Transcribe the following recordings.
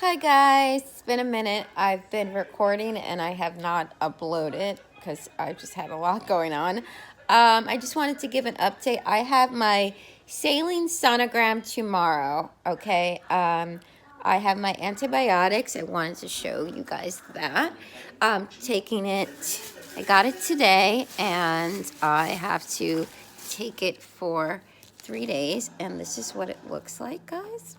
Hi guys, it's been a minute. I've been recording and I have not uploaded because I just had a lot going on. I just wanted to give an update. I have my saline sonogram tomorrow, okay? I have my antibiotics. I wanted to show you guys that. Taking it, I got it today and I have to take it for 3 days. And this is what it looks like, guys.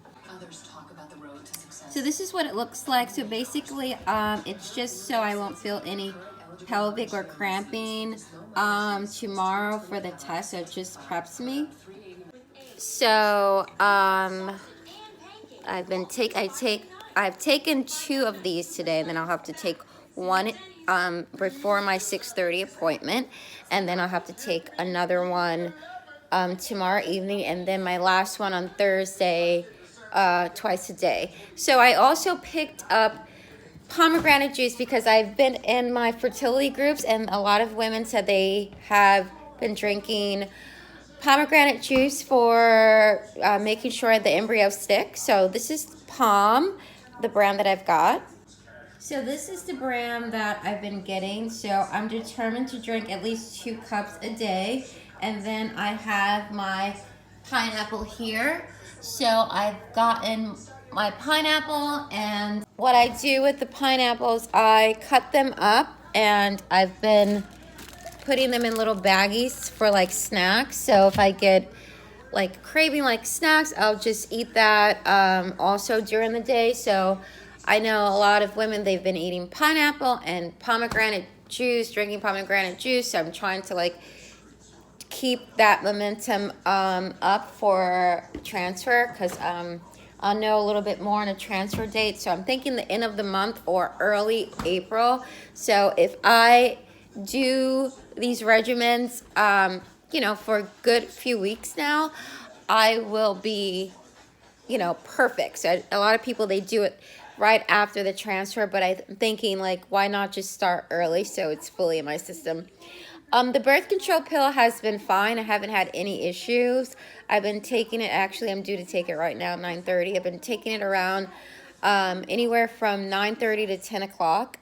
So this is what it looks like. So basically, it's just so I won't feel any pelvic or cramping tomorrow for the test. So it just preps me. So I've taken 2 of these today, and then I'll have to take one before my 6:30 appointment, and then I'll have to take another one tomorrow evening, and then my last one on Thursday, twice a day. So I also picked up pomegranate juice because I've been in my fertility groups, and a lot of women said they have been drinking pomegranate juice for making sure the embryo sticks. So this is Palm, the brand that I've got. So this is the brand that I've been getting. So I'm determined to drink at least 2 cups a day. And then I have my pineapple here. So I've gotten my pineapple, and what I do with the pineapples, I cut them up and I've been putting them in little baggies for like snacks. So if I get like craving like snacks, I'll just eat that also during the day. So I know a lot of women, they've been eating pineapple and pomegranate juice, drinking pomegranate juice. So I'm trying to like keep that momentum up for transfer, because I'll know a little bit more on a transfer date. So I'm thinking the end of the month or early April. So if I do these regimens, for a good few weeks now, I will be, perfect. So a lot of people, they do it right after the transfer, but I'm thinking like, why not just start early so it's fully in my system? The birth control pill has been fine. I haven't had any issues. I've been taking it, actually I'm due to take it right now at 9:30. I've been taking it around anywhere from 9:30 to 10 o'clock.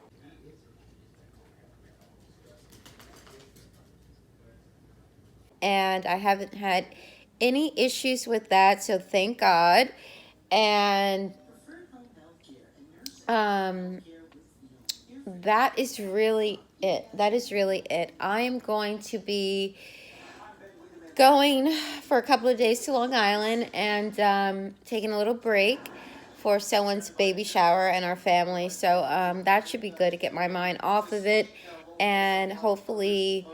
And I haven't had any issues with that, so thank God. And that is really it. That is really it. I am going to be going for a couple of days to Long Island and taking a little break for someone's baby shower and our family. So that should be good to get my mind off of it. And hopefully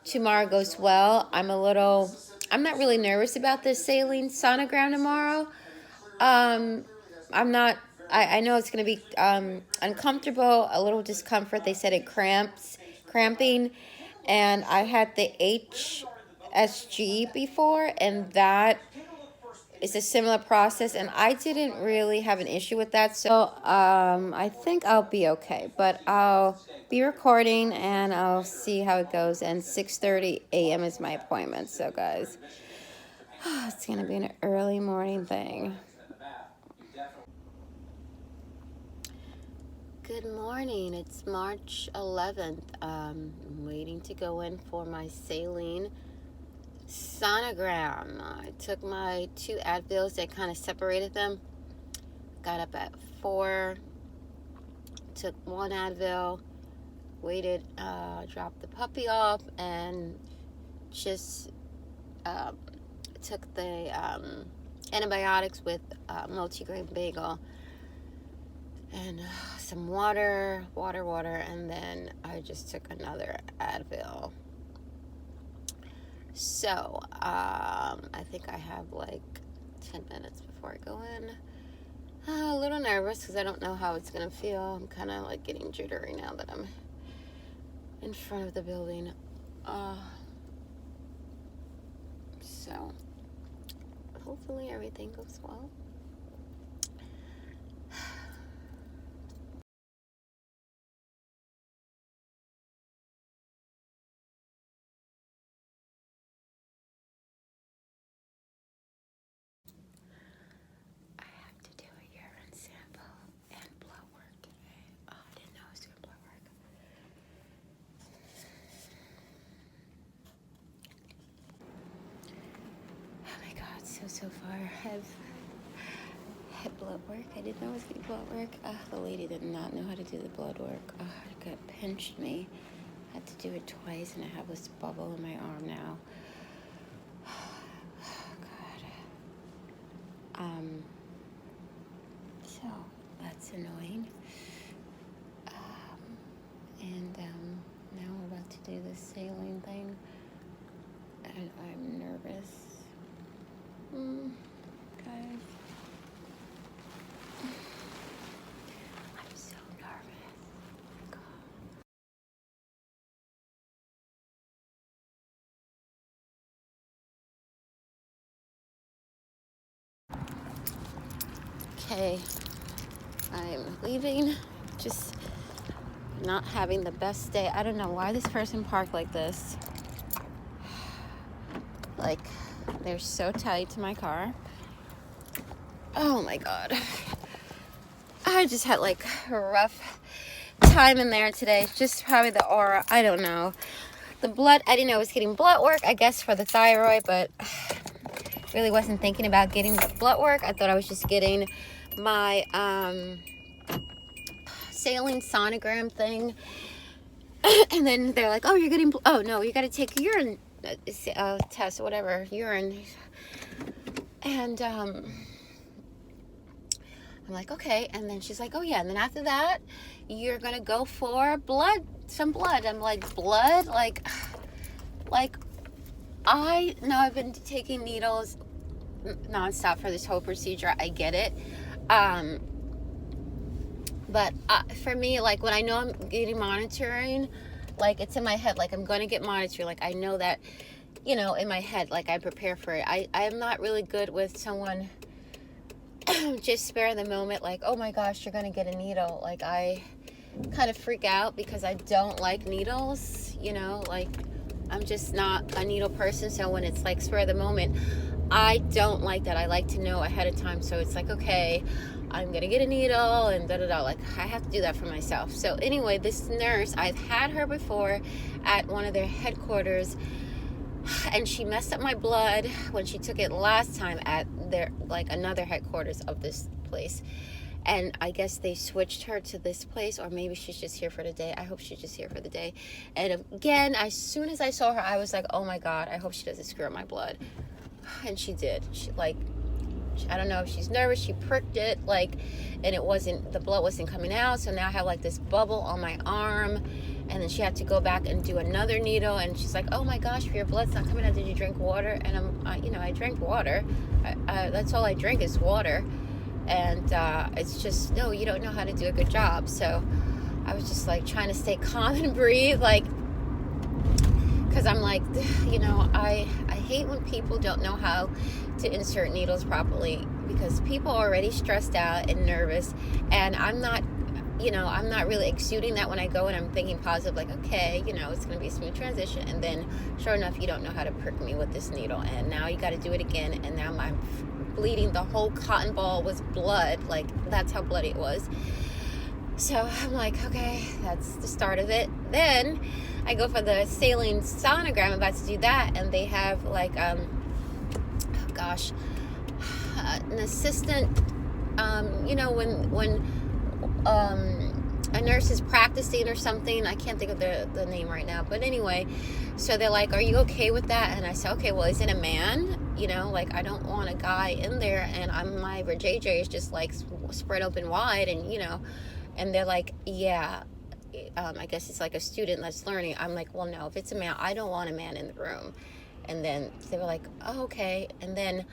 tomorrow goes well. I'm not really nervous about this saline sonogram tomorrow. I'm not, I know it's going to be uncomfortable, a little discomfort. They said it cramping. And I had the HSG before, and that is a similar process, and I didn't really have an issue with that. So I think I'll be okay, but I'll be recording and I'll see how it goes. And 6:30 a.m. is my appointment. So guys, it's going to be an early morning thing. Good morning. It's March 11th. I'm waiting to go in for my saline sonogram. I took my 2 Advils. I kind of separated them. Got up at 4, took 1 Advil, waited, dropped the puppy off, and just took the antibiotics with multigrain bagel and some water, and then I just took another Advil. So I think I have like 10 minutes before I go in. A little nervous because I don't know how it's going to feel. I'm kind of like getting jittery now that I'm in front of the building. So hopefully everything goes well. I have to do a urine sample, and so far. I've had blood work. I didn't know it was going to be blood work. The lady did not know how to do the blood work. It got pinched me. I had to do it twice, and I have this bubble in my arm now. God. So that's annoying. And now we're about to do the saline thing, and I'm nervous. Guys, I'm so nervous. Okay, I'm leaving. Just not having the best day. I don't know why this person parked like this. Like, they're so tight to my car. Oh my God. I just had like a rough time in there today. Just probably the aura. I don't know. The blood, I didn't know I was getting blood work, I guess for the thyroid, but really wasn't thinking about getting the blood work. I thought I was just getting my Saline Sonogram thing. And then they're like, oh, you're getting, oh no, you got to take urine test or whatever, urine. And I'm like, okay. And then she's like, oh yeah, and then after that you're gonna go for some blood. I'm like, blood? Like I know I've been taking needles nonstop for this whole procedure. I get it. But for me, like, when I know I'm getting monitoring, like, it's in my head, like, I'm going to get monitoring. Like, I know that, you know, in my head, like, I prepare for it. I am not really good with someone just spare the moment, like, oh my gosh, you're going to get a needle. Like, I kind of freak out because I don't like needles, you know, like, I'm just not a needle person. So when it's like spare the moment, I don't like that. I like to know ahead of time. So it's like, okay, I'm gonna get a needle and da-da-da. Like, I have to do that for myself. So anyway, this nurse, I've had her before at one of their headquarters, and she messed up my blood when she took it last time at their, like, another headquarters of this place. And I guess they switched her to this place, or maybe she's just here for the day. I hope she's just here for the day. And again, as soon as I saw her, I was like, oh my God, I hope she doesn't screw up my blood. And she did. She, like, I don't know if she's nervous. She pricked it, like, and the blood wasn't coming out. So now I have like this bubble on my arm. And then she had to go back and do another needle. And she's like, oh my gosh, your blood's not coming out. Did you drink water? And I drank water. That's all I drink is water. And it's just, no, you don't know how to do a good job. So I was just like trying to stay calm and breathe, like, because I'm like, you know, I hate when people don't know how to insert needles properly, because people are already stressed out and nervous, and I'm not really exuding that when I go, and I'm thinking positive, like, okay, you know, it's going to be a smooth transition. And then sure enough, you don't know how to prick me with this needle, and now you got to do it again. And now I'm bleeding. The whole cotton ball was blood. Like, that's how bloody it was. So I'm like, okay, that's the start of it. Then I go for the Saline Sonogram. I'm about to do that, and they have like, an assistant. You know, when a nurse is practicing or something. I can't think of the name right now. But anyway, so they're like, are you okay with that? And I said, okay, well, is it a man? You know, like, I don't want a guy in there, and my vajayjay is just like spread open wide, and you know. And they're like, yeah, I guess it's like a student that's learning. I'm like, well, no, if it's a man, I don't want a man in the room. And then they were like, oh, okay. And then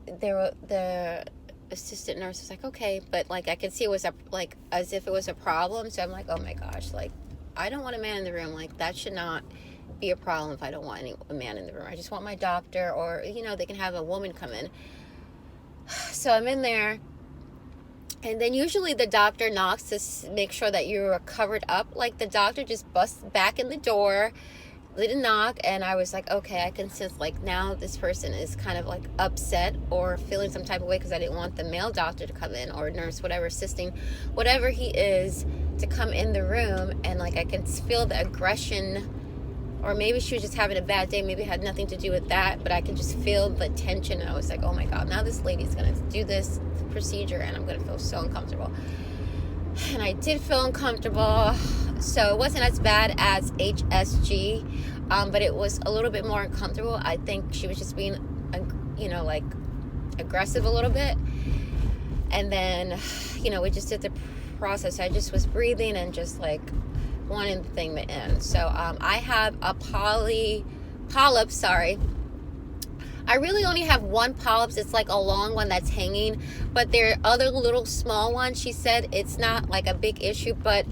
the assistant nurse was like, okay. But like, I could see it was like as if it was a problem. So I'm like, oh my gosh, like, I don't want a man in the room. Like, that should not be a problem if I don't want a man in the room. I just want my doctor, or, you know, they can have a woman come in. So I'm in there. And then usually the doctor knocks to make sure that you're covered up. Like, the doctor just busts back in the door, didn't knock, and I was like, okay, I can sense, like, now this person is kind of like upset or feeling some type of way, because I didn't want the male doctor to come in, or nurse, whatever, assisting, whatever he is, to come in the room. And like, I can feel the aggression or maybe she was just having a bad day. Maybe it had nothing to do with that, but I could just feel the tension. And I was like, oh my God, now this lady's going to do this procedure and I'm going to feel so uncomfortable. And I did feel uncomfortable. So it wasn't as bad as HSG, but it was a little bit more uncomfortable. I think she was just being, like aggressive a little bit. And then, we just did the process. I just was breathing and just like wanting the thing to end. So I have a polyp, sorry. I really only have one polyps. It's like a long one that's hanging, but there are other little small ones. She said it's not like a big issue, but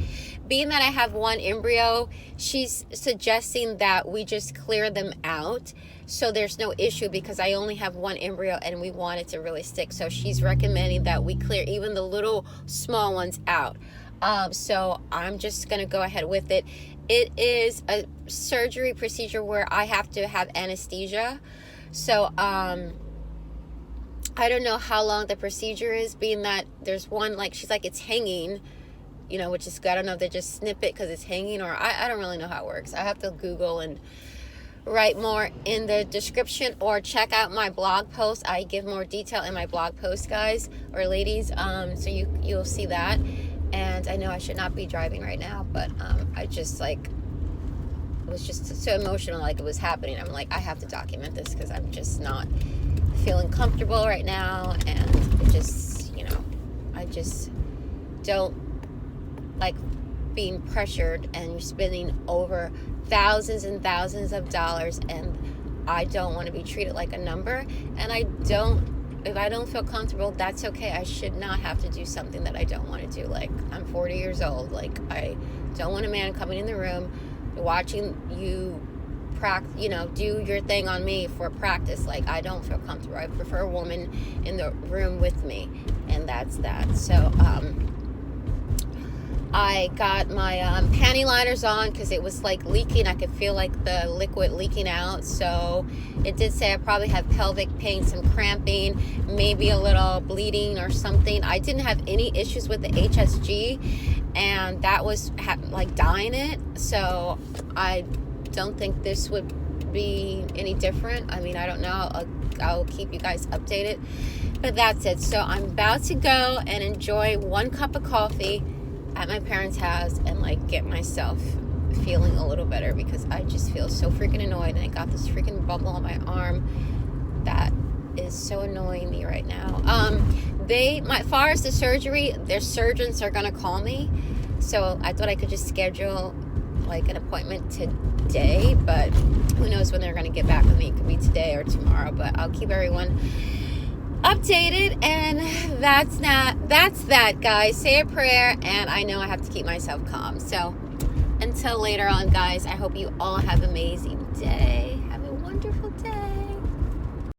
being that I have one embryo, she's suggesting that we just clear them out so there's no issue, because I only have one embryo and we want it to really stick. So she's recommending that we clear even the little small ones out. So I'm just going to go ahead with it. It is a surgery procedure where I have to have anesthesia. So I don't know how long the procedure is, being that there's one, like, she's like, it's hanging, which is, I don't know if they just snip it because it's hanging, or I don't really know how it works. I have to Google and write more in the description, or check out my blog post. I give more detail in my blog post, guys or ladies. So you'll see that. And I know I should not be driving right now, but I just like was just so emotional, like it was happening. I'm like, I have to document this because I'm just not feeling comfortable right now, and it just, I just don't like being pressured and you're spending over thousands and thousands of dollars, and I don't want to be treated like a number. And if I don't feel comfortable, that's okay. I should not have to do something that I don't want to do. Like, I'm 40 years old. Like, I don't want a man coming in the room watching you do your thing on me for practice. Like, I don't feel comfortable. I prefer a woman in the room with me, and that's that. So I got my panty liners on because it was like leaking. I could feel like the liquid leaking out. So it did say I probably have pelvic pain, some cramping, maybe a little bleeding or something. I didn't have any issues with the HSG, and that was like dying it. So I don't think this would be any different. I mean, I don't know. I'll keep you guys updated. But that's it. So I'm about to go and enjoy one cup of coffee at my parents' house and like get myself feeling a little better, because I just feel so freaking annoyed, and I got this freaking bubble on my arm that is so annoying me right now. As far as the surgery, their surgeons are gonna call me, so I thought I could just schedule like an appointment today, but who knows when they're gonna get back with me. It could be today or tomorrow, but I'll keep everyone updated. And that's that, guys. Say a prayer, and I know I have to keep myself calm. So until later on, guys, I hope you all have an amazing day.